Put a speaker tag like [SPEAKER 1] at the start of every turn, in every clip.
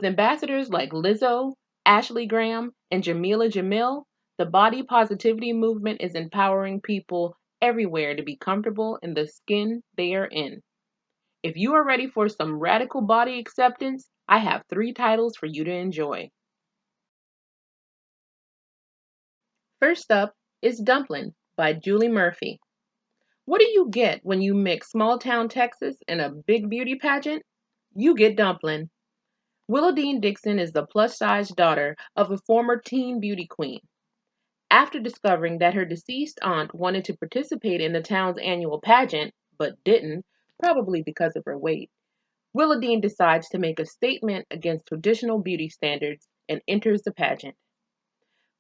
[SPEAKER 1] With ambassadors like Lizzo, Ashley Graham, and Jamila Jamil, the body positivity movement is empowering people everywhere to be comfortable in the skin they are in. If you are ready for some radical body acceptance, I have 3 titles for you to enjoy. First up is Dumplin by Julie Murphy. What do you get when you mix small town Texas and a big beauty pageant? You get Dumplin. Willowdean Dixon is the plus-sized daughter of a former teen beauty queen. After discovering that her deceased aunt wanted to participate in the town's annual pageant, but didn't, probably because of her weight, Willowdean decides to make a statement against traditional beauty standards and enters the pageant.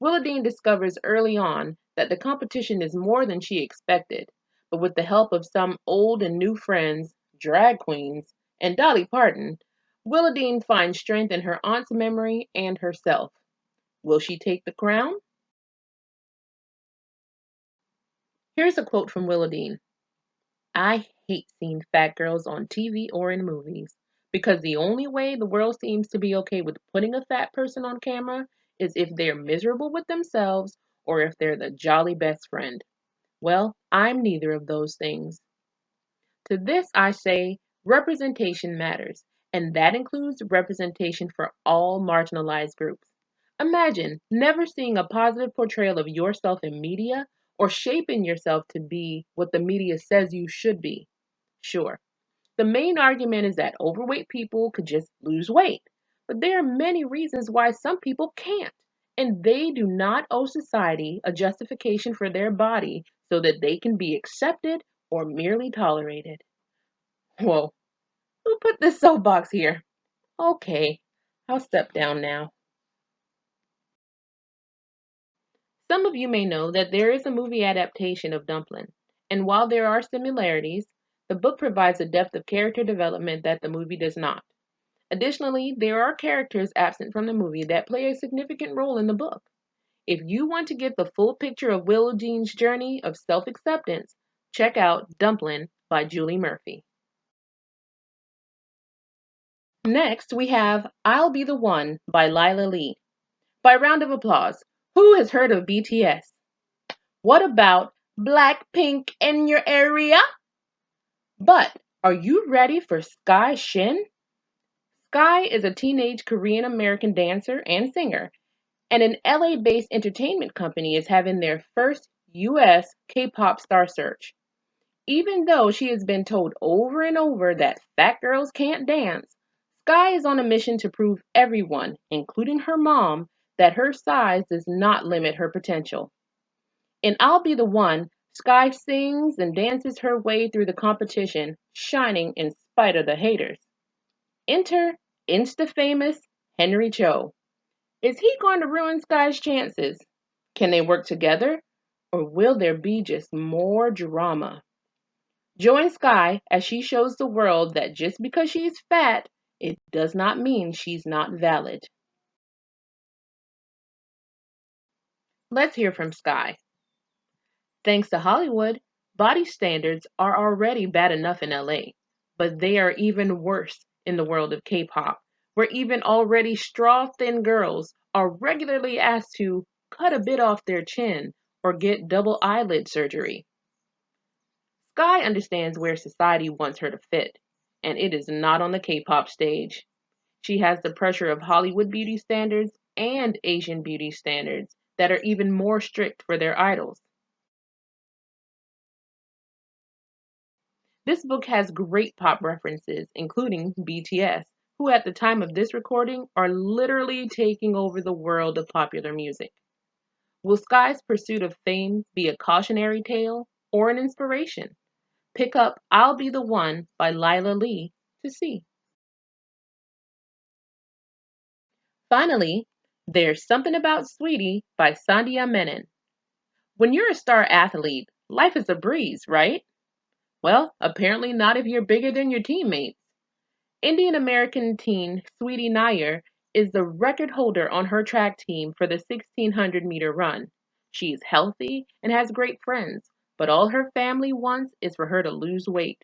[SPEAKER 1] Willowdean discovers early on that the competition is more than she expected, but with the help of some old and new friends, drag queens, and Dolly Parton, Willowdean finds strength in her aunt's memory and herself. Will she take the crown? Here's a quote from Willowdean. I hate seeing fat girls on TV or in movies because the only way the world seems to be okay with putting a fat person on camera is if they're miserable with themselves or if they're the jolly best friend. Well, I'm neither of those things. To this I say representation matters, and that includes representation for all marginalized groups. Imagine never seeing a positive portrayal of yourself in media or shaping yourself to be what the media says you should be. Sure, the main argument is that overweight people could just lose weight, but there are many reasons why some people can't, and they do not owe society a justification for their body so that they can be accepted or merely tolerated. Whoa, who put this soapbox here? Okay, I'll step down now. Some of you may know that there is a movie adaptation of Dumplin, and while there are similarities, the book provides a depth of character development that the movie does not. Additionally, there are characters absent from the movie that play a significant role in the book. If you want to get the full picture of Willowdean's journey of self-acceptance, check out Dumplin by Julie Murphy. Next, we have I'll Be the One by Lyla Lee. By round of applause, who has heard of BTS? What about Blackpink in your area? But are you ready for Sky Shin? Sky is a teenage Korean American dancer and singer, and an LA based entertainment company is having their first US K pop star search. Even though she has been told over and over that fat girls can't dance, Sky is on a mission to prove everyone, including her mom, that her size does not limit her potential. In I'll Be the One, Sky sings and dances her way through the competition, shining in spite of the haters. Enter Insta-famous Henry Cho. Is he going to ruin Sky's chances? Can they work together? Or will there be just more drama? Join Sky as she shows the world that just because she's fat, it does not mean she's not valid. Let's hear from Sky. Thanks to Hollywood, body standards are already bad enough in LA, but they are even worse in the world of K-pop, where even already straw-thin girls are regularly asked to cut a bit off their chin or get double eyelid surgery. Sky understands where society wants her to fit, and it is not on the K-pop stage. She has the pressure of Hollywood beauty standards and Asian beauty standards that are even more strict for their idols. This book has great pop references, including BTS, who at the time of this recording are literally taking over the world of popular music. Will Sky's pursuit of fame be a cautionary tale or an inspiration? Pick up I'll Be the One by Lyla Lee to see. Finally, there's Something About Sweetie by Sandhya Menon. When you're a star athlete, life is a breeze, right? Well, apparently not if you're bigger than your teammates. Indian American teen Sweetie Nair is the record holder on her track team for the 1600-meter run. She is healthy and has great friends, but all her family wants is for her to lose weight.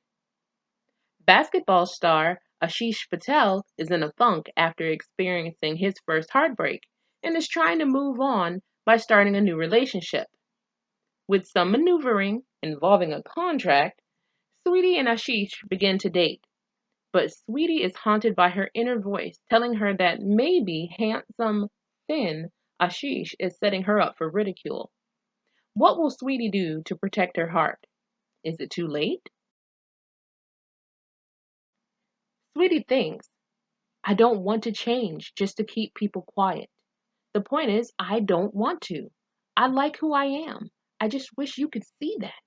[SPEAKER 1] Basketball star Ashish Patel is in a funk after experiencing his first heartbreak and is trying to move on by starting a new relationship. With some maneuvering involving a contract, Sweetie and Ashish begin to date. But Sweetie is haunted by her inner voice telling her that maybe handsome, thin Ashish is setting her up for ridicule. What will Sweetie do to protect her heart? Is it too late? Sweetie thinks, I don't want to change just to keep people quiet. The point is, I don't want to. I like who I am. I just wish you could see that.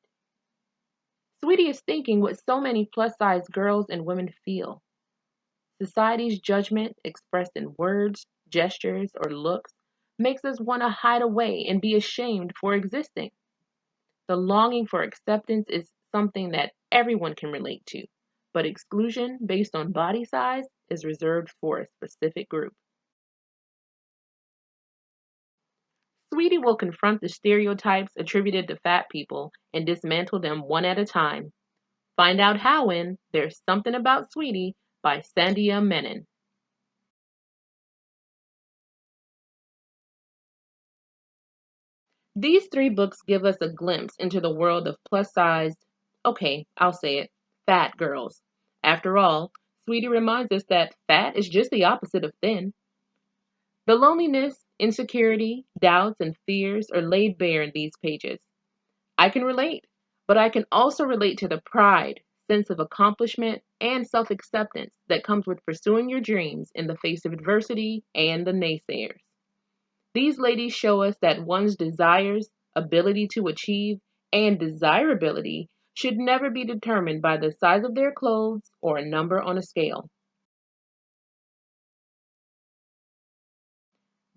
[SPEAKER 1] Sweetie is thinking what so many plus size girls and women feel. Society's judgment, expressed in words, gestures, or looks, makes us want to hide away and be ashamed for existing. The longing for acceptance is something that everyone can relate to, but exclusion based on body size is reserved for a specific group. Sweetie will confront the stereotypes attributed to fat people and dismantle them one at a time. Find out how in There's Something About Sweetie by Sandhya Menon. These three books give us a glimpse into the world of plus sized, okay, I'll say it, fat girls. After all, Sweetie reminds us that fat is just the opposite of thin. The loneliness, insecurity, doubts, and fears are laid bare in these pages. I can relate, but I can also relate to the pride, sense of accomplishment, and self acceptance that comes with pursuing your dreams in the face of adversity and the naysayers. These ladies show us that one's desires, ability to achieve, and desirability should never be determined by the size of their clothes or a number on a scale.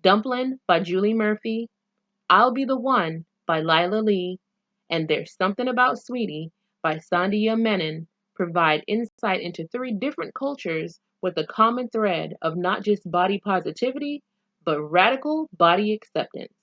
[SPEAKER 1] Dumplin by Julie Murphy, I'll Be the One by Lyla Lee, and There's Something About Sweetie by Sandhya Menon provide insight into three different cultures with a common thread of not just body positivity, but radical body acceptance.